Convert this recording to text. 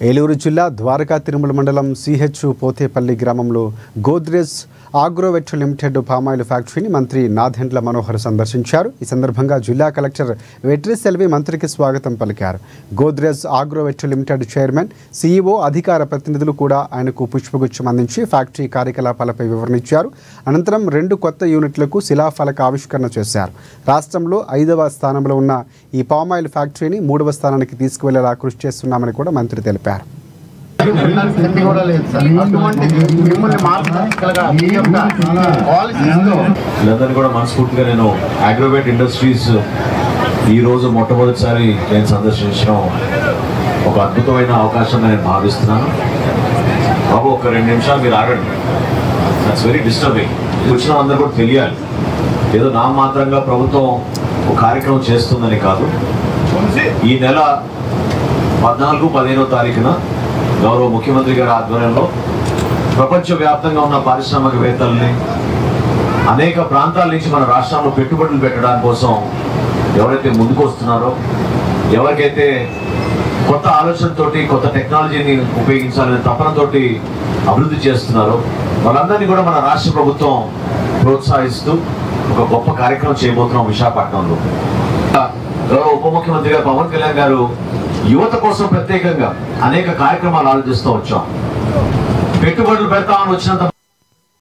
ఏలూరు జిల్లా ద్వారకా తిరుమల మండలం సిహెచ్ పోతేపల్లి గ్రామంలో గోద్రేజ్ ఆగ్రోవెట్ లిమిటెడ్ పామాయిల్ ఫ్యాక్టరీని మంత్రి నాదెండ్ల మనోహర్ సందర్శించారు. ఈ సందర్భంగా జిల్లా కలెక్టర్ వెట్రి సెల్వి మంత్రికి స్వాగతం పలికారు. Godrej Agrovet limited chairman, CEO, అధికార ప్రతినిధులు కూడా ఆయనకు పుష్పగుచ్చం అందించి ఫ్యాక్టరీ కార్యకలాపాలపై వివరించారు. అనంతరం 2 కొత్త యూనిట్లకు శిలాఫలక ఆవిష్కరణ చేశారు. రాష్ట్రంలో 5వ స్థానంలో ఉన్న ఈ పామాయిల్ ఫ్యాక్టరీని 3వ స్థానానికి తీసుకువెళ్లేలా కృషి చేస్తున్నామని కూడా మంత్రి తెలిపారు. వీళ్ళందరినీ కూడా మనస్ఫూర్తిగా నేను అగ్రోవెట్ ఇండస్ట్రీస్ ఈరోజు మొట్టమొదటిసారి నేను సందర్శించడం ఒక అద్భుతమైన అవకాశంగా నేను భావిస్తున్నాను. బాబు ఒక 2 నిమిషాలు మీరు ఆగండి. That's very disturbing. వచ్చిన అందరూ కూడా తెలియాలి. ఏదో నా మాత్రంగా ప్రభుత్వం ఒక కార్యక్రమం చేస్తుందని కాదు. ఈ నెల 14, 15వ తారీఖున గౌరవ ముఖ్యమంత్రి గారి ఆధ్వర్యంలో ప్రపంచవ్యాప్తంగా ఉన్న పారిశ్రామికవేత్తల్ని అనేక ప్రాంతాల నుంచి మన రాష్ట్రంలో పెట్టుబడులు పెట్టడానికి కోసం ఎవరైతే ముందుకు వస్తున్నారో, ఎవరికైతే కొత్త ఆలోచనతోటి కొత్త టెక్నాలజీని ఉపయోగించాలనే తపనతోటి అభివృద్ధి చేస్తున్నారో వాళ్ళందరినీ కూడా మన రాష్ట్ర ప్రభుత్వం ప్రోత్సహిస్తూ ఒక గొప్ప కార్యక్రమం చేయబోతున్నాం విశాఖపట్నంలో. గౌరవ ఉప ముఖ్యమంత్రి గారు పవన్ కళ్యాణ్ గారు యువత కోసం ప్రత్యేకంగా అనేక కార్యక్రమాలు ఆలోచిస్తూ వచ్చాం. పెట్టుబడులు పెడతామని వచ్చినంత